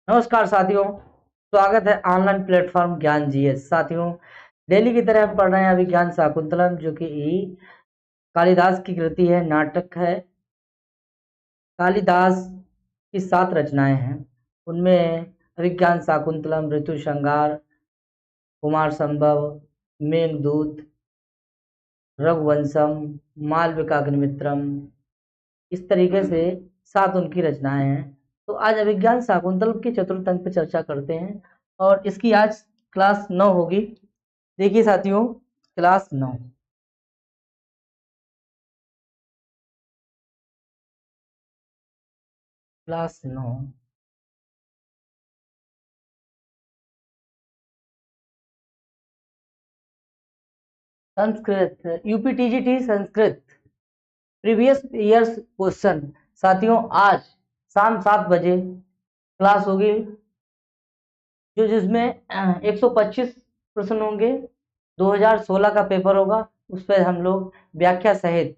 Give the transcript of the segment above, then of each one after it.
नमस्कार साथियों, स्वागत है ऑनलाइन प्लेटफॉर्म ज्ञान जीएस। साथियों, डेली की तरह हम पढ़ रहे हैं अभिज्ञान शाकुंतलम, जो कि कालिदास की कृति है, नाटक है। कालिदास की 7 रचनाएं हैं, उनमें अभिज्ञान शाकुंतलम, ऋतु श्रृंगार, कुमार संभव, मेघदूत, रघुवंशम, मालविकाग्निमित्रम, इस तरीके से 7 उनकी रचनाएं हैं। तो आज अभिज्ञान शाकुंतलम के चतुर्थ अंक पर चर्चा करते हैं और इसकी आज क्लास 9 होगी। देखिए साथियों, class 9 class 9 Sanskrit, UPTGT Sanskrit previous years question. साथियों, आज शाम 7 बजे क्लास होगी, जिसमें 125 प्रश्न होंगे। 2016 का पेपर होगा, उस पर हम लोग व्याख्या सहित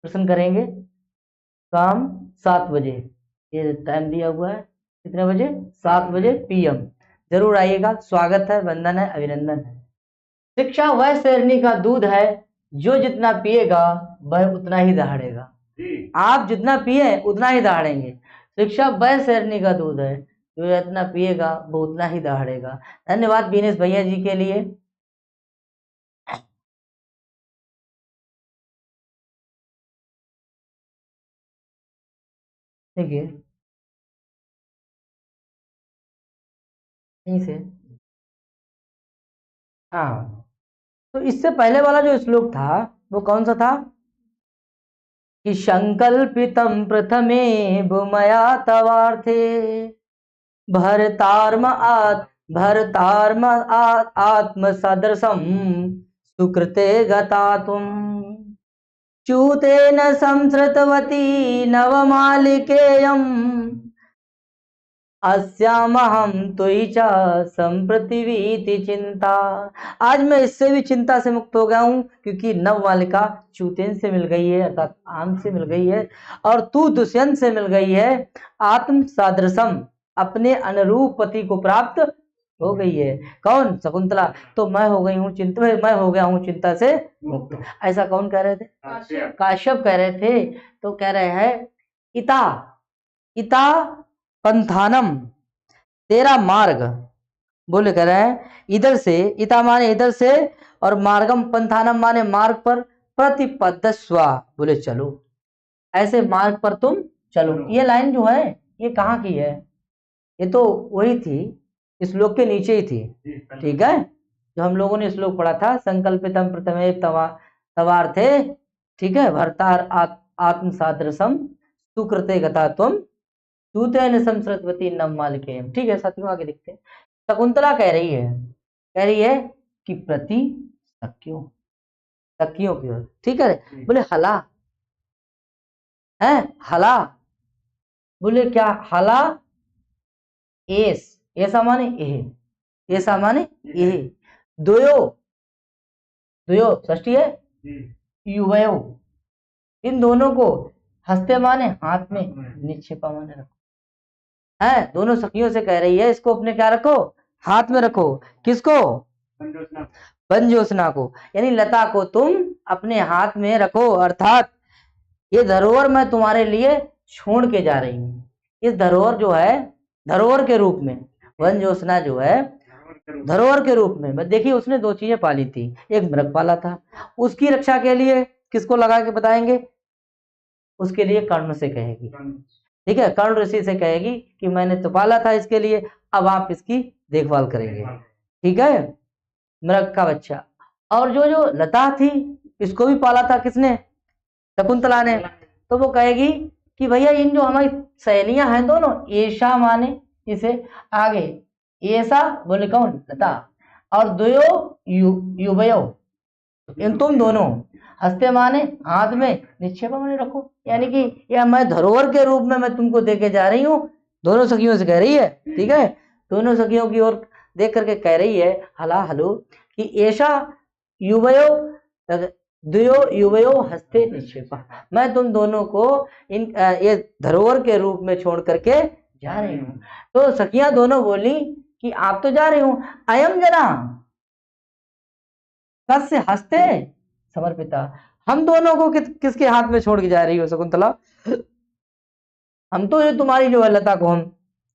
प्रश्न करेंगे शाम 7 बजे। ये टाइम दिया हुआ है, कितने बजे? 7 बजे PM। जरूर आइएगा, स्वागत है, वंदन है, अभिनंदन है। शिक्षा वह शेरनी का दूध है, जो जितना पिएगा वह उतना ही दहाड़ेगा। आप जितना पिए उतना ही दहाड़ेंगे। शिक्षा वह शेरनी का दूध है, जो जितना पिएगा वो उतना ही दहाड़ेगा। धन्यवाद बीनेश भैया जी के लिए। देखिए यहीं से, हाँ, तो इससे पहले वाला जो श्लोक था वो कौन सा था कि संकल्पितम प्रथमे भूमया तवार्थे भरतार्म आत्म सदृशम सुकृते गता तुम च्यूतेन संसृतवती नवमालिकेयम् अस्यामहं त्वयि च संप्रतिवीति चिंता। आज मैं इससे भी चिंता से मुक्त हो गया हूँ, क्योंकि नवमालिका च्यूतेन से मिल गई है, अर्थात आम से मिल गई है, और तू दुष्यंत से मिल गई है। आत्म सादृशम, अपने अनुरूप पति को प्राप्त हो गई है। कौन? शकुंतला। तो मैं हो गई हूँ चिंता, मैं हो गया हूँ चिंता से मुक्त। ऐसा कौन कह रहे थे? काश्यप कह रहे थे। तो कह रहे हैं इता इता पंथानम, तेरा मार्ग, बोले कह रहे हैं इधर से, इता माने इधर से, और मार्गम पंथानम माने मार्ग पर, प्रतिपद्यस्व, बोले चलो, ऐसे मार्ग पर तुम चलो। ये लाइन जो है ये कहाँ की है? ये तो वही थी, इस श्लोक के नीचे ही थी, ठीक है, जो हम लोगों ने श्लोक पढ़ा था, संकल्पितम प्रथमे तवार्थे, ठीक है, भर्तार आत्म सादृशम सुकृते गता तुम सूतेन संसृतवती नवमालिके। ठीक है साथियों, आगे देखते हैं। शकुंतला कह रही है कि प्रति सखियों, सखियों की ओर, ठीक है। बोले हला है, हला, बोले क्या हला? एस, ऐसा माने एह, ऐसा माने एह, द्वयो, द्वयो षष्ठी है, युवयो, इन दोनों को, हस्ते माने हाथ में, निक्षेपा माने रखो। है, दोनों सखियों से कह रही है इसको अपने क्या रखो? हाथ में रखो। किसको? पंजोसना को, यानी लता को तुम अपने हाथ में रखो, अर्थात ये धरोहर मैं तुम्हारे लिए छोड़ के जा रही हूँ। इस धरोहर जो है, धरोहर के रूप में, वन ज्योत्सना जो है धरोहर के रूप में, देखिए उसने 2 चीजें पाली थी, एक मृग पाला था, उसकी रक्षा के लिए किसको लगा के बताएंगे? उसके लिए कर्ण से कहेगी, ठीक है, कर्ण ऋषि से कहेगी कि मैंने तो पाला था इसके लिए, अब आप इसकी देखभाल करेंगे, ठीक है, मृग का बच्चा। और जो जो लता थी, इसको भी पाला था किसने? शकुंतला ने। तो वो कहेगी कि भैया इन जो हमारी सहेलियां हैं दोनों, ऐसा माने इसे आगे, ऐसा बोले कौन? लता, और द्वयो युवयो, इन तुम दोनों, हस्ते माने हाथ में, निक्षेप माने रखो, यानी कि यह मैं धरोहर के रूप में मैं तुमको देके जा रही हूँ। दोनों सखियों से कह रही है, ठीक है, दोनों सखियों की ओर देख करके कह रही है हला हलो कि ऐसा युवयो द्वयो युवयो हस्ते निक्षेपा, मैं तुम दोनों को इन ये धरोहर के रूप में छोड़ करके जा रही हूँ। तो सखियां दोनों बोली कि आप तो जा रही हूँ, अयम जना कस्य हस्ते समर्पिता, हम दोनों को किसके हाथ में छोड़ के जा रही हो शकुंतला? हम तो ये तुम्हारी जो है लता को हम,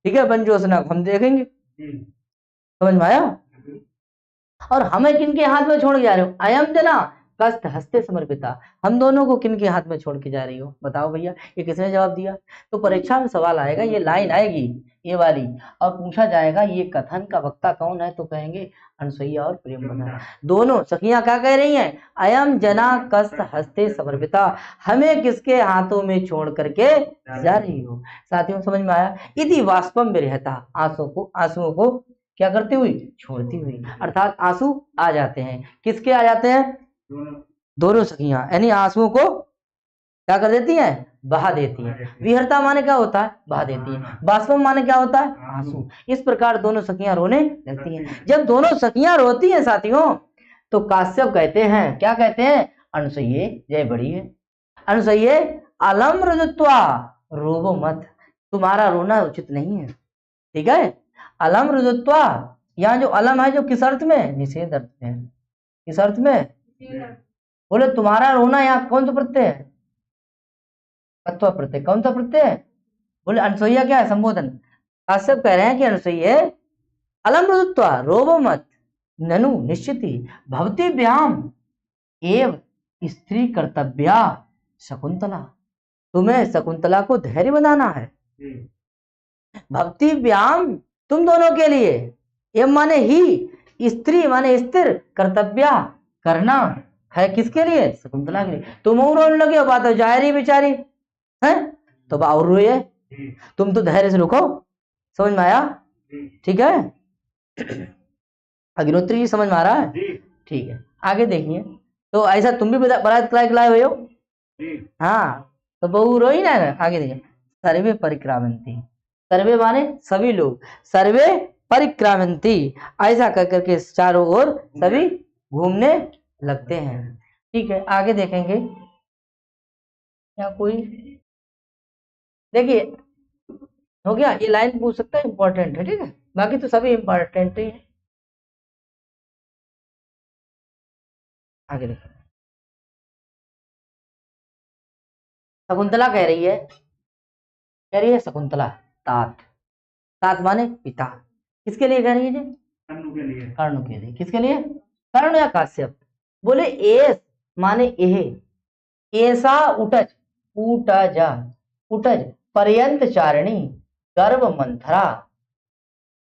ठीक है, पंचोसना को हम देखेंगे, समझ में आया? और हमें किनके हाथ में छोड़ के जा रहे हो? अयम जना कस्त हस्ते समर्पिता, हम दोनों को किनके हाथ में छोड़ के जा रही हो? बताओ भैया, ये किसने जवाब दिया? तो परीक्षा में सवाल आएगा, ये लाइन आएगी ये वाली, और पूछा जाएगा ये कथन का वक्ता कौन है? तो कहेंगे अनसुईया और प्रियंवदा। दोनों सखियां क्या कह रही हैं? अयम जना कस्त हस्ते समर्पिता, हमें किसके हाथों में छोड़ करके जा रही हो? साथियों समझ में आया? यदि वाष्पम रहता, आंसुओं को क्या करती हुई? छोड़ती हुई, अर्थात आंसू आ जाते हैं, किसके आ जाते हैं? दोनों सखियां, यानी आंसुओं को क्या कर देती हैं? बहा देती हैं। विहरता माने क्या होता है? बहा देती हैं। बाष्पम माने क्या होता है? आंसू। इस प्रकार दोनों सखियां रोने लगती हैं। जब दोनों सखियां रोती हैं साथियों, तो काश्यप कहते हैं, क्या कहते हैं? अनुसुईये जय बड़ी है, अनुसुईये अलम रुजुत्वा रोबो मत, तुम्हारा रोना उचित नहीं है, ठीक है? अलम रुजुत्वा, यहाँ जो अलम है जो किस अर्थ में? निषेध अर्थ में। किस अर्थ में? बोले तुम्हारा रोना, यहाँ कौन सा प्रत्यय है? तत्व प्रत्यय। कौन सा प्रत्यय है? बोले अनुसुईया क्या है? संबोधन। काश्यप कह रहे हैं कि अनुसुईये अलम रुजुत्वा रोबो मत ननु निश्चिति भवती व्याम एव स्त्री कर्तव्या शकुंतला, तुम्हें शकुंतला को धैर्य बनाना है। भक्ति व्याम तुम दोनों के लिए, एवं माने ही, स्त्री माने स्थिर, कर्तव्या करना है, किसके लिए? शकुंतला के लिए। तुम और रोने लगे हो, बात हो जा रही बेचारी है, तो और रोए, तुम तो धैर्य से रुको। समझ में आया? ठीक है, अग्निहोत्री जी समझ में आ रहा है? ठीक है, आगे देखिए। तो ऐसा तुम भी बारात खिलाए हुए हो? हाँ, तो बहू रोई ना, आगे देखिए। सर्वे परिक्रामंती, सर्वे माने सभी लोग, सर्वे परिक्रामंती, ऐसा कर करके चारों ओर सभी घूमने लगते हैं। ठीक है, आगे देखेंगे। क्या कोई देखिए हो गया, ये लाइन पूछ सकता है, इंपॉर्टेंट है, ठीक है, बाकी तो सभी इंपॉर्टेंट ही है। आगे देखिए, शकुंतला कह रही है शकुंतला, तात, तात माने पिता, किसके लिए कह रही है जी? कर्ण के लिए। किसके लिए? कर्ण या काश्यप? बोले एस माने एह, ऐसा उटज, उटजा, उटज पर्यंत चारिणी गर्भ मंथरा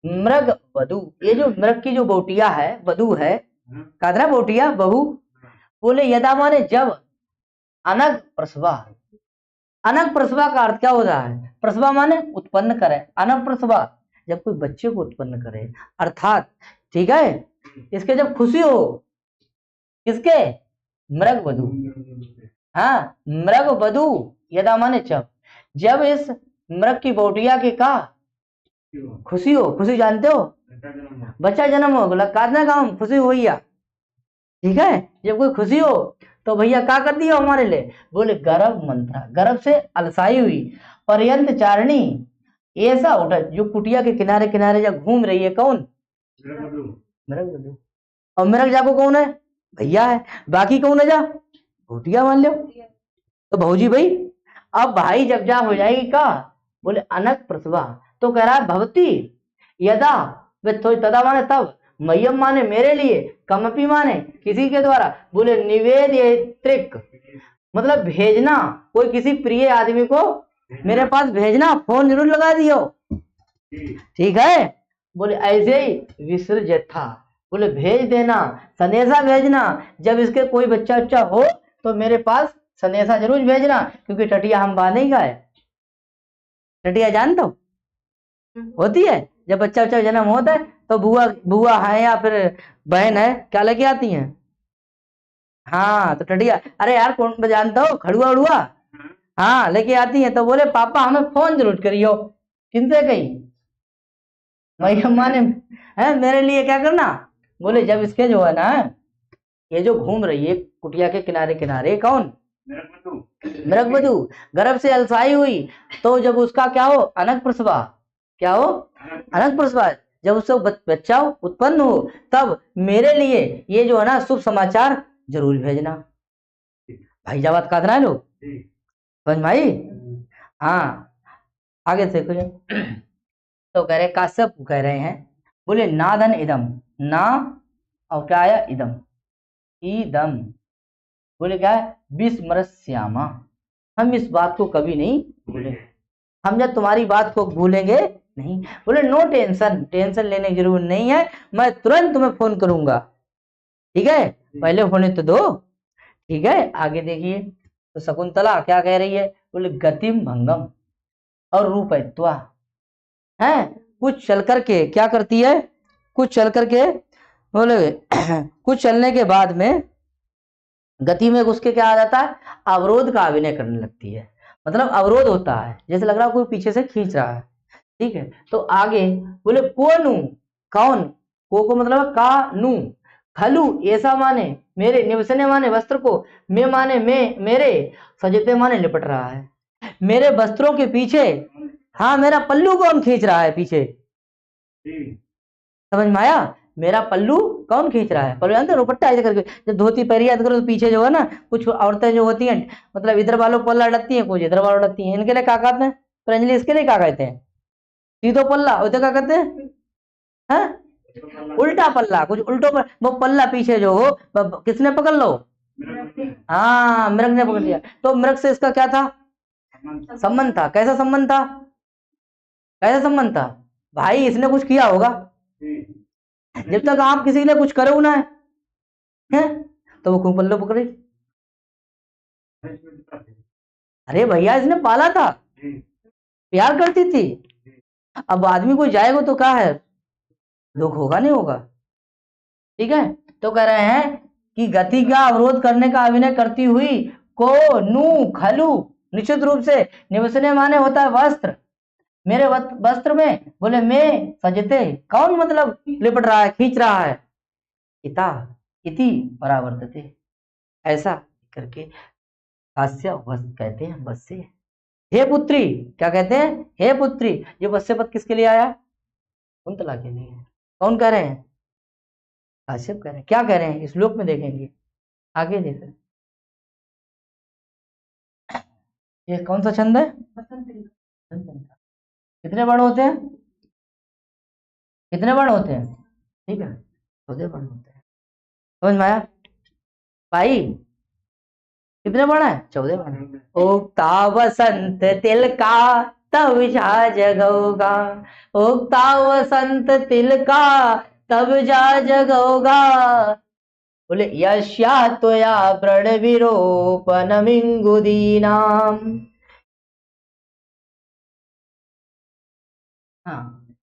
मृग वधु, ये जो मृग की जो बोटिया है, वधु है, कादरा बोटिया, बहू। बोले यदा माने जब, अनग प्रसवा, अनग प्रसवा का अर्थ क्या होता है? प्रसवा माने उत्पन्न करे, अनग प्रसवा जब कोई बच्चे को उत्पन्न करे, अर्थात ठीक है, इसके जब खुशी हो, किसके? मृग वधु। हाँ, मृग वधु यदा माने जब इस मृग की बोटिया की का खुशी हो, खुशी जानते हो? बच्चा जन्म हो, बोला काटना काम खुशी हुई, ठीक है, जब कोई खुशी हो तो भैया क्या कर दिया हमारे लिए? बोले गर्भ मंत्रा, गर्भ से अलसाई हुई, पर्यंत चारणी, ऐसा उठा जो कुटिया के किनारे किनारे जब घूम रही है, कौन? मृग वधु। और मृग जाको कौन है? भैया है, बाकी कौन है जा? भूतिया मान लो। तो भौजी भाई, अब भाई जब जा हो जाएगी का? बोले अनक प्रसवा, तो कह रहा है भवती यदा, तो तदा माने तब, मयम माने मेरे लिए, कमपि माने किसी के द्वारा, बोले निवेदित्रिक मतलब भेजना, कोई किसी प्रिय आदमी को मेरे पास भेजना, फोन जरूर लगा दियो, ठीक है। बोले ऐसे ही विसर्जित था, बोले भेज देना, संदेशा भेजना, जब इसके कोई बच्चा उच्चा हो तो मेरे पास संदेशा जरूर भेजना, क्योंकि टटिया हम बांधे ही गाय, टटिया जान दो होती है, जब बच्चा उच्चा जन्म होता है तो बुआ है या फिर बहन है, क्या लेके आती हैं? हाँ, तो टटिया, अरे यार कौन जानता हो, खड़ुआ उड़ुआ, हाँ लेके आती है। तो बोले पापा हमें फोन जरूर करियो, किनसे कही? भाई अम्मा ने है मेरे लिए क्या करना? बोले जब इसके जो है ना, ये जो घूम रही है कुटिया के किनारे किनारे, कौन? मृग वधु गर्भ से अलसाई हुई, तो जब उसका क्या हो? अनक प्रसवा, क्या हो? अनंत पुरुषवाच। जब उससे बच्चा उत्पन्न हो तब मेरे लिए ये जो है ना शुभ समाचार जरूर भेजना। भाई जा बात काटना है लोग, समझ में आई? हाँ, आगे से कुछ तो कह रहे काश्यप कह रहे हैं, बोले नादन इदम, ना और क्या आया? इदम, इदम बोले क्या है? विस्मरस्यामा, हम इस बात को कभी नहीं भूले, हम जब तुम्हारी बात को भूलेंगे नहीं। बोले नो टेंशन, टेंशन लेने की जरूरत नहीं है, मैं तुरंत तुम्हें फोन करूंगा, ठीक है? पहले होने तो दो, ठीक है? आगे देखिए तो शकुंतला क्या कह रही है? बोले गतिम भंगम और रूपयत्वा है, कुछ चल करके क्या करती है? कुछ चल करके बोले कुछ चलने के बाद में गति में उसके क्या आ जाता है? अवरोध का अभिनय करने लगती है, मतलब अवरोध होता है, जैसे लग रहा है कोई पीछे से खींच रहा है, ठीक है? तो आगे बोले कोनु, कौन, को मतलब का नु, खलु ऐसा माने मेरे, निवसने माने वस्त्र को, मैं माने मैं मेरे, सजते माने लिपट रहा है मेरे वस्त्रों के पीछे। हाँ, मेरा पल्लू कौन खींच रहा है पीछे? समझ में आया? मेरा पल्लू कौन खींच रहा है? पल्लू जानते हो, दुपट्टा ऐसे करके जब धोती पहरी याद करो तो पीछे जो है ना कुछ औरतें जो होती हैं, मतलब इधर वालों पल्ला अटकती है, कुछ इधर वालों अटकती है, इनके लिए क्या कहते हैं? प्रंजलि इसके लिए क्या कहते हैं? सीधो पल्ला, उधर क्या कहते हैं? हाँ? उल्टा पल्ला, कुछ उल्टो पर वो पल्ला पीछे जो हो किसने पकड़ लो? हाँ, मृग ने पकड़ लिया। तो मृग से इसका क्या था? संबंध था। कैसा संबंध था? कैसा संबंध था? भाई इसने कुछ किया होगा, जब तक आप किसी के लिए कुछ करो ना है तो वो क्यों पल्लू पकड़े? अरे भैया इसने पाला था, प्यार करती थी। अब आदमी कोई जाएगा तो क्या है, दुख होगा नहीं होगा, ठीक है? तो कह रहे हैं कि गति का अवरोध करने का अभिनय करती हुई को नु खलु, निश्चित रूप से निवसने माने होता है वस्त्र, मेरे वस्त्र में। बोले मैं सजते, कौन मतलब लिपट रहा है, खींच रहा है? इता इति परावर्तते, ऐसा करके हास्य वस कहते हैं वस्य। हे पुत्री, क्या कहते हैं? हे पुत्री। ये वस्य पद किसके लिए आया? कुंतला के लिए। कौन कह रहे हैं? काश्यप कह रहे हैं। क्या कह रहे हैं इस श्लोक में देखेंगे, आगे देख रहे। ये कौन सा छंद है? कितने वर्ण होते हैं? कितने वर्ण होते हैं? ठीक है, 14 वर्ण होते हैं। समझ में आया भाई? कितने वर्ण है? 14 वर्ण। उगता वसंत तिल का तब जा जगोगा, उगता वसंत तिल का तब जा जगोगा। बोले यस्या त्वया व्रण विरोपनमिंगुदीनाम। हाँ,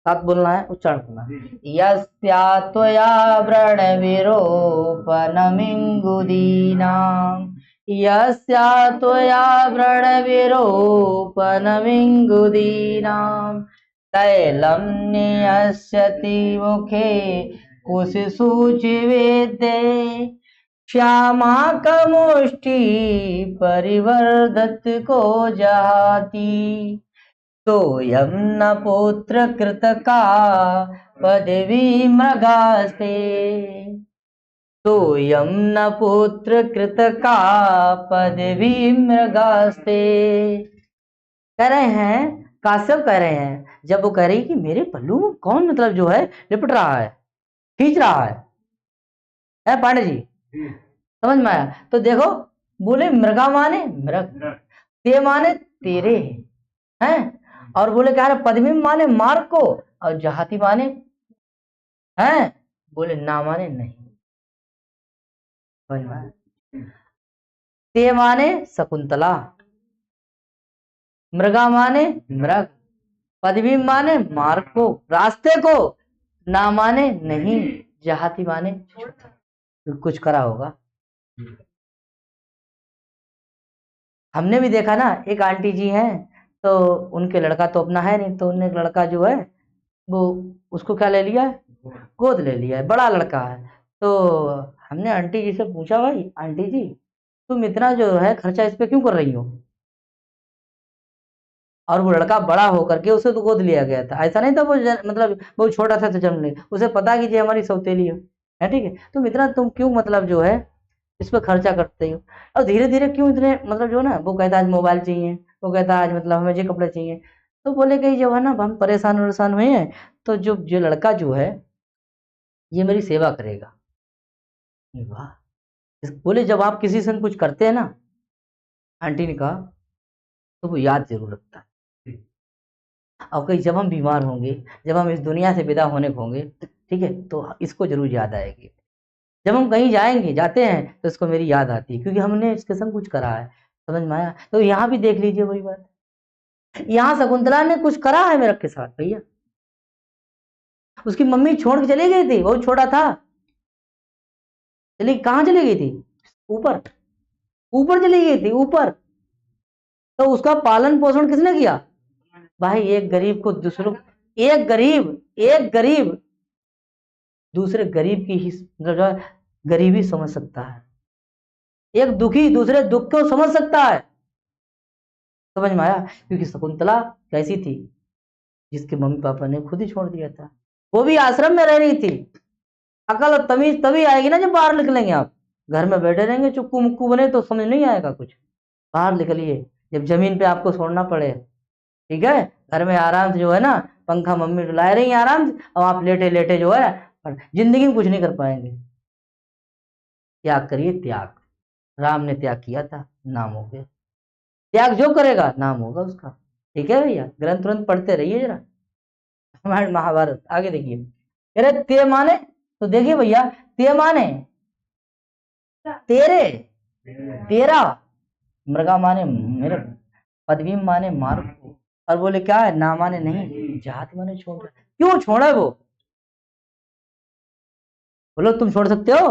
साथ बोलना है, उच्चारण करना है। यस्या त्वया व्रण विरोपनमिंगुदीनाम, यस्या त्वया व्रण विरोपनमिंगुदीनाम, तैलं नियस्यति मुखे कुशसूचिवेदे, श्यामा कमुष्टि परिवर्धत को जहाती, सोऽयं न पुत्र कृत का पदवी मृगास्ते, सोऽयं न पुत्र कृत का पदवी मृगास्ते। कह रहे हैं, काश्यप कह रहे हैं, जब वो कह रही कि मेरे पल्लू में कौन मतलब जो है लिपट रहा है, खींच रहा है पांडे जी? समझ में आया? तो देखो, बोले मृगा माने मृग, ते माने तेरे हैं, और बोले क्या है पद्मी माने मार्ग को, और जहाती माने हैं, बोले ना माने नहीं। समझ में आया? ते माने शकुंतला, मृगा माने मृग, पदवी माने मार्ग को, रास्ते को, ना माने नहीं, जहाती माने कुछ करा होगा। हमने भी देखा ना, एक आंटी जी हैं, तो उनके लड़का तो अपना है नहीं, तो उनने लड़का जो है वो उसको क्या ले लिया है, गोद ले लिया है, बड़ा लड़का है। तो हमने आंटी जी से पूछा, भाई आंटी जी तुम इतना जो है खर्चा इस पे क्यों कर रही हो? और वो लड़का बड़ा होकर के उसे तो गोद लिया गया था, ऐसा नहीं था वो मतलब वो छोटा था तो जन्म ले, उसे पता कि ये हमारी सौतेली है, ठीक है। तुम इतना तुम क्यों मतलब जो है इस पर खर्चा करते हो, और धीरे धीरे क्यों इतने मतलब जो है ना, वो कहता है आज मोबाइल चाहिए, वो कहता है आज मतलब हमें ये कपड़े चाहिए। तो बोले कि जब है ना हम परेशान हुए हैं, तो जो लड़का जो है ये मेरी सेवा करेगा। वाह। बोले जब आप किसी से कुछ करते हैं ना, आंटी ने कहा, तो वो याद जरूर रखता है। और कहीं जब हम बीमार होंगे, जब हम इस दुनिया से विदा होने को होंगे, ठीक है, तो इसको जरूर याद आएगी। जब हम कहीं जाएंगे जाते हैं तो इसको मेरी याद आती है, क्योंकि हमने इसके संग कुछ करा है। समझ में आया? तो यहाँ भी देख लीजिए वही बात, यहाँ शकुंतला ने कुछ करा है मेरे के साथ भैया। उसकी मम्मी छोड़ के चली गई थी, बहुत छोटा था, चली कहाँ चली गई थी? ऊपर, ऊपर चली गई थी ऊपर। तो उसका पालन पोषण किसने किया? भाई एक गरीब को दूसरों, एक गरीब दूसरे गरीब की ही मतलब गरीबी समझ सकता है, एक दुखी दूसरे दुख को समझ सकता है। समझ में आया? क्योंकि शकुंतला कैसी थी, जिसके मम्मी पापा ने खुद ही छोड़ दिया था, वो भी आश्रम में रह रही थी। अकल और तमीज तभी आएगी ना जब बाहर निकलेंगे। आप घर में बैठे रहेंगे चुक्कू मुक्कू बने तो समझ नहीं आएगा कुछ। बाहर निकलिए, जब जमीन पे आपको छोड़ना पड़े, ठीक है, घर में आराम से जो है ना, पंखा मम्मी डुला रही है आराम से, और आप लेटे लेटे जो है जिंदगी में कुछ नहीं कर पाएंगे। त्याग करिए, त्याग। राम ने त्याग किया था, नाम हो गया। त्याग जो करेगा नाम होगा उसका। ठीक है भैया, ग्रंथ ग्रंथ पढ़ते रहिए जरा, हमारे महाभारत आगे देखिए। अरे ते माने, तो देखिए भैया, ते माने तेरे, तेरा, मृगा माने मेरे, पदवी माने मार्ग को, और बोले क्या है, ना माने नहीं, जाति माने छोड़। क्यों छोड़ा वो? बोलो तुम छोड़ सकते हो?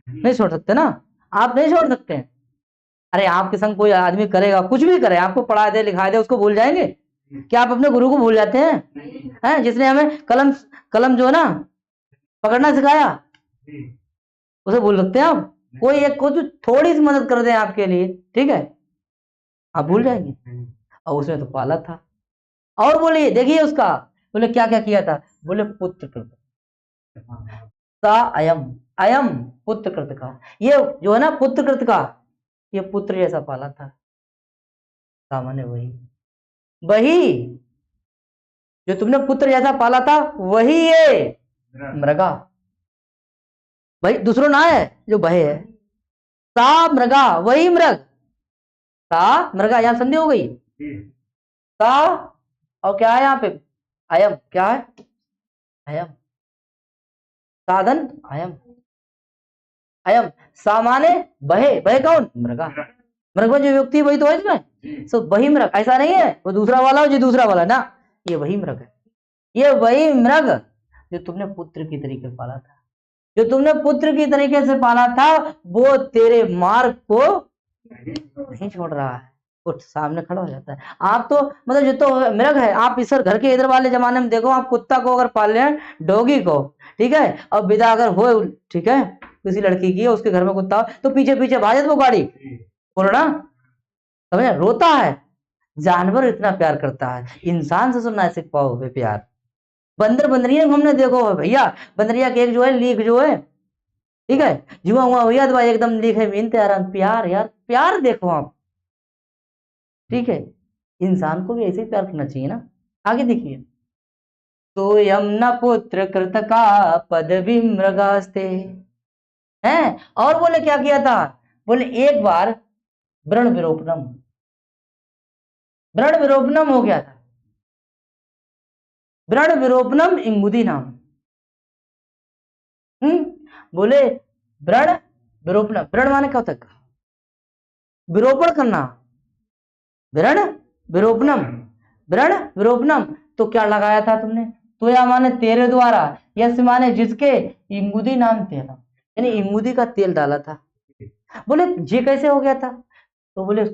नहीं छोड़ सकते ना, आप नहीं छोड़ सकते। अरे आपके संग कोई आदमी करेगा, कुछ भी करे, आपको पढ़ा दे लिखा दे, उसको भूल जाएंगे क्या? आप अपने गुरु को भूल जाते हैं जिसने हमें कलम कलम जो है ना पकड़ना सिखाया, उसे भूल सकते हैं आप? कोई एक को जो थोड़ी सी मदद कर दे आपके लिए, ठीक है, आप भूल जाएंगे। और उसने तो पाला था। और बोलिए, देखिए उसका, बोले क्या क्या किया था, बोले पुत्र कृत सा अयम, अयम पुत्र कृत का, ये जो है ना पुत्र कृत का, ये पुत्र जैसा पाला था। सामान्य वही, वही जो तुमने पुत्र जैसा पाला था, वही ये मृगा, भाई दूसरों ना है जो भय है। सा मृगा, वही मृग, सा मृगा, यहां संधि हो गई। सा और क्या है यहाँ पे, अयम, क्या है, अयम, साधन अयम, अयम, सामान्य बहे, बहे कौन, मृगा, मृग में जो व्यक्ति वही तो है इसमें, सो वही मृग, ऐसा नहीं है वो दूसरा वाला हो जो दूसरा वाला ना, ये वही मृग है, ये वही मृग जो तुमने पुत्र की तरीके पाला था, जो तुमने पुत्र की तरीके से पाला था, वो तेरे मार्ग को नहीं छोड़ रहा है, उठ सामने खड़ा हो जाता है। आप तो मतलब जो तो मृग है, आप इस घर के इधर वाले जमाने में देखो, आप कुत्ता को अगर पाल रहे हैं, डॉगी को, ठीक है, और विदा अगर हो, ठीक है, किसी लड़की की उसके घर में कुत्ता हो, तो पीछे पीछे भाजत वो गाड़ी, बोलो ना, समझ, रोता है। जानवर इतना प्यार करता है, इंसान से सुनना सीख पाओगे प्यार। बंदर बंदरिया हमने देखो है भैया, बंदरिया के एक जो है लीक जो है, ठीक है, जुआ हुआ भैया तो भाई एकदम लीक है, मीनते आराम, प्यार यार, प्यार देखो आप, ठीक है, इंसान को भी ऐसे ही प्यार करना चाहिए ना। आगे देखिए, तो यमुना पुत्र कृत का पदवी मृगास्ते हैं। और बोले क्या किया था, बोले एक बार व्रण विरोपणम, व्रण विरोपणम हो गया था, व्रण विरोपणम इंगुदी नाम। बोले व्रण विरोपणम, व्रण माने क्या होता है, विरोपण करना, व्रण विरोपणम, व्रण विरोपणम, तो क्या लगाया था तुमने, तो या माने तेरे द्वारा, यस माने जिसके, इंगुदी नाम तेरा, यानी इंगुदी का तेल डाला था। बोले ये कैसे हो गया था, तो बोले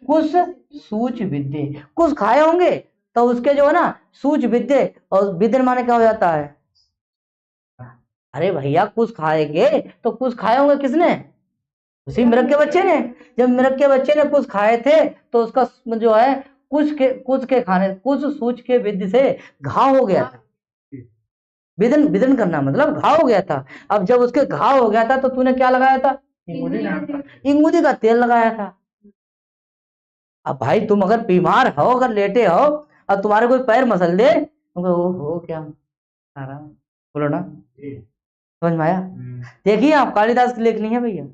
कुछ सूच विद्य, कुछ खाए होंगे तो उसके जो है ना सूच विद्य, और विद्य माने क्या हो जाता है, अरे भैया कुछ खाएंगे तो कुछ खाए होंगे किसने, उसी मृग के बच्चे ने। जब मृग के बच्चे ने कुछ खाए थे तो उसका जो है कुछ सूच के विधि से घाव हो गया था। विदन विदन करना मतलब घाव हो गया था। अब जब उसके घाव हो गया था तो तूने क्या लगाया था? इंगूदी का तेल लगाया था। अब भाई तुम अगर बीमार हो, अगर लेटे हो और तुम्हारे कोई पैर मसल दे, तुम कहो, ओहो क्या आराम, बोलो ना, समझ में आया? देखिए आप कालिदास की लेखनी है भैया,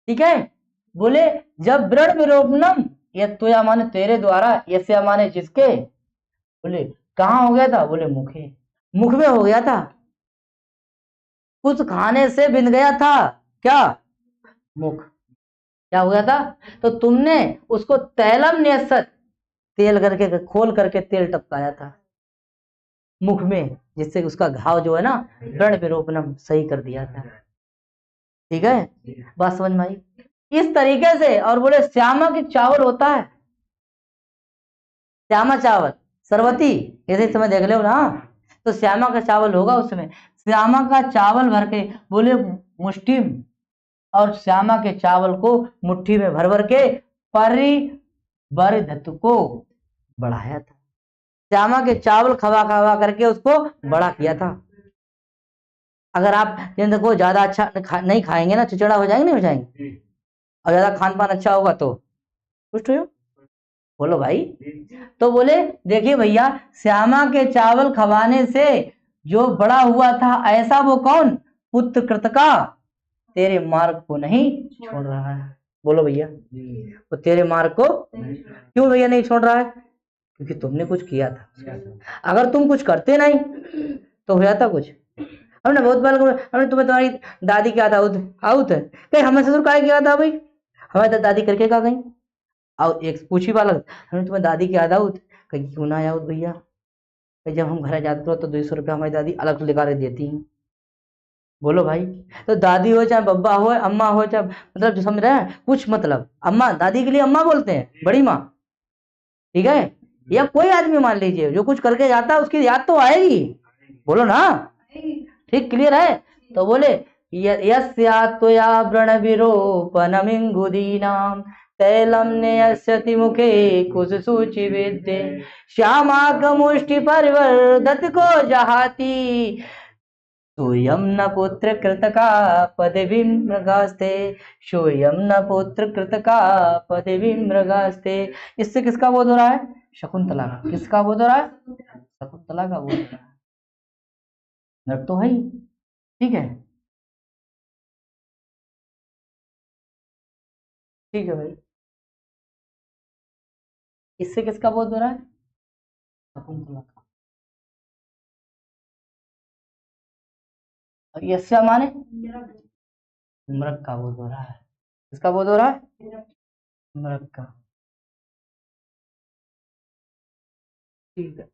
ठीक है। बोले जब व्रण विरोपणम, ये तुया माने तेरे द्वारा, यस्य माने जिसके, बोले कहाँ हो गया था? बोले मुखे, मुख में हो गया था। कुछ खाने से बिन गया था क्या? मुख। क्या हो गया था? तो तुमने उसको तैलम न्यसत, तेल करके खोल करके तेल टपकाया था मुख में, जिससे उसका घाव जो है ना व्रण विरोपणम सही कर दिया था। ठीक है, बात समझ में आई? इस तरीके से। और बोले श्यामा की चावल होता है, श्यामा चावल सरवती, ऐसे समय देख लो ना, तो श्यामा का चावल होगा उसमें। श्यामा का चावल भर के, बोले मुष्टि, और श्यामा के चावल को मुट्ठी में भर भर के परिवर्धित को बढ़ाया था। श्यामा के चावल खवा खवा करके उसको बड़ा किया था। अगर आप देखो ज्यादा अच्छा नहीं खाएंगे ना, चिचड़ा हो जाएंगे, नहीं हो जाएंगे, और ज्यादा खान पान अच्छा होगा तो कुछ हो, बोलो भाई। तो बोले देखिए भैया, श्यामा के चावल खवाने से जो बड़ा हुआ था, ऐसा वो कौन? पुत्र कृतका तेरे मार्ग को नहीं छोड़ रहा है। बोलो भैया, वो तेरे मार्ग को क्यों भैया नहीं छोड़ रहा है? क्योंकि तुमने कुछ किया था। अगर तुम कुछ करते नहीं तो हो जाता कुछ। हमने बहुत बार, हमने तुम्हें तुम्हारी दादी क्या था आउत है कहीं, हमें ससुर क्या किया था भाई, हमारी दादी करके कहा गई। और एक पूछी वाला, हमने तुम्हें दादी की याद आउत, कहीं क्यों ना आउत भैया, जब हम घर जाते हो तो 200 रुपया हमारी दादी अलग से निकाल देती हैं। बोलो भाई, तो दादी हो चाहे बब्बा हो, अम्मा हो चाहे, मतलब जो समझ रहे हैं कुछ, मतलब अम्मा, दादी के लिए अम्मा बोलते हैं, बड़ी माँ, ठीक है। या कोई आदमी मान लीजिए जो कुछ करके जाता है, उसकी याद तो आएगी, बोलो ना, ठीक, क्लियर है? तो बोले यस्या त्वया व्रण विरोपणमिंगुदीनाम तैलम नेयस्यति मुखे कुसुचि विद्ये श्यामाकमुष्टि परिवर्धत को जहाती सोयम न पुत्र कृतका पदवी मृगास्ते, सोयम न पुत्र कृतका पदवी मृगास्ते। इससे किसका बोध हो रहा है? शकुंतला का। किसका बोध हो रहा है? शकुंतला का बोध हो रहा है। नर तो है ही, ठीक है, ठीक है भाई। इससे किसका बोध हो रहा है? शकुंतला का। और यस्या माने मृग का बोध हो रहा है। किसका बोध हो रहा है? मृग का, ठीक है।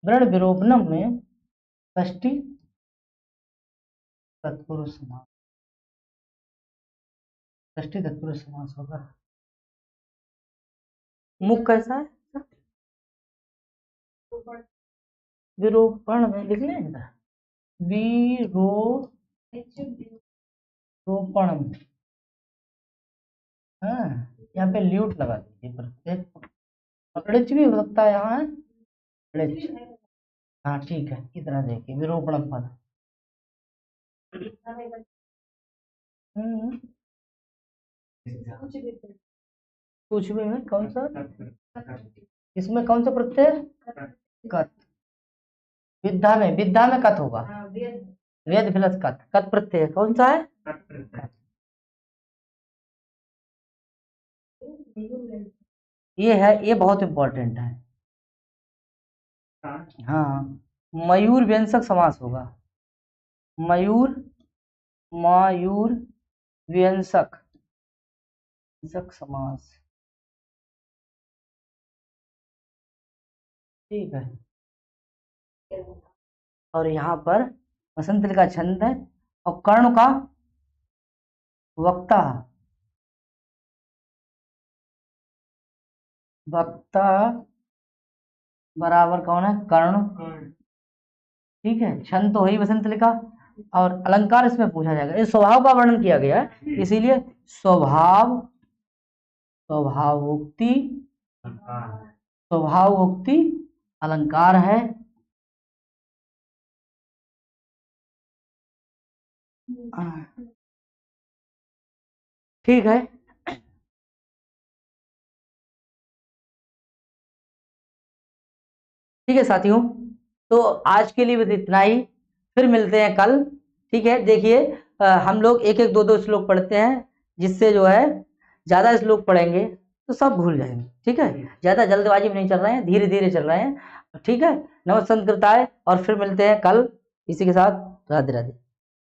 व्रण विरोपणम में षष्ठी तत्पुरुष समास, षष्ठी तत्पुरुष समास होगा। मुख कैसा है? विरोपण में लिख लेंगे, विरोपण, हाँ, यहाँ पे ल्यूट लगा दीजिए प्रत्येक, ऋच भी हो सकता है यहाँ, ऋच, हाँ ठीक है, इतना देखिए विरोपण पद। हम्म, कुछ भी में कौन सा, इसमें कौन सा प्रत्यय? कत। विद्या में कत होगा, वेद प्लस कत, कत प्रत्यय कौन सा है? ये है, ये बहुत इंपॉर्टेंट है। हाँ, मयूर व्यंजक समास होगा, मयूर, मयूर व्यंजक व्यंजक समास, ठीक है। और यहाँ पर वसंत का छंद है, और कर्ण का वक्ता, वक्ता बराबर कौन है? कर्ण, ठीक है। छंद तो वही वसंत लिखा, और अलंकार इसमें पूछा जाएगा। इस स्वभाव का वर्णन किया गया है, इसीलिए स्वभावोक्ति अलंकार है। ठीक है, ठीक है साथियों, तो आज के लिए बस इतना ही, फिर मिलते हैं कल। ठीक है, देखिए हम लोग एक एक दो दो श्लोक पढ़ते हैं, जिससे जो है ज्यादा श्लोक पढ़ेंगे तो सब भूल जाएंगे। ठीक है, ज्यादा जल्दबाजी में नहीं चल रहे हैं, धीरे धीरे चल रहे हैं। ठीक है, नमस्कार कृताय, और फिर मिलते हैं कल इसी के साथ। राधे राधे।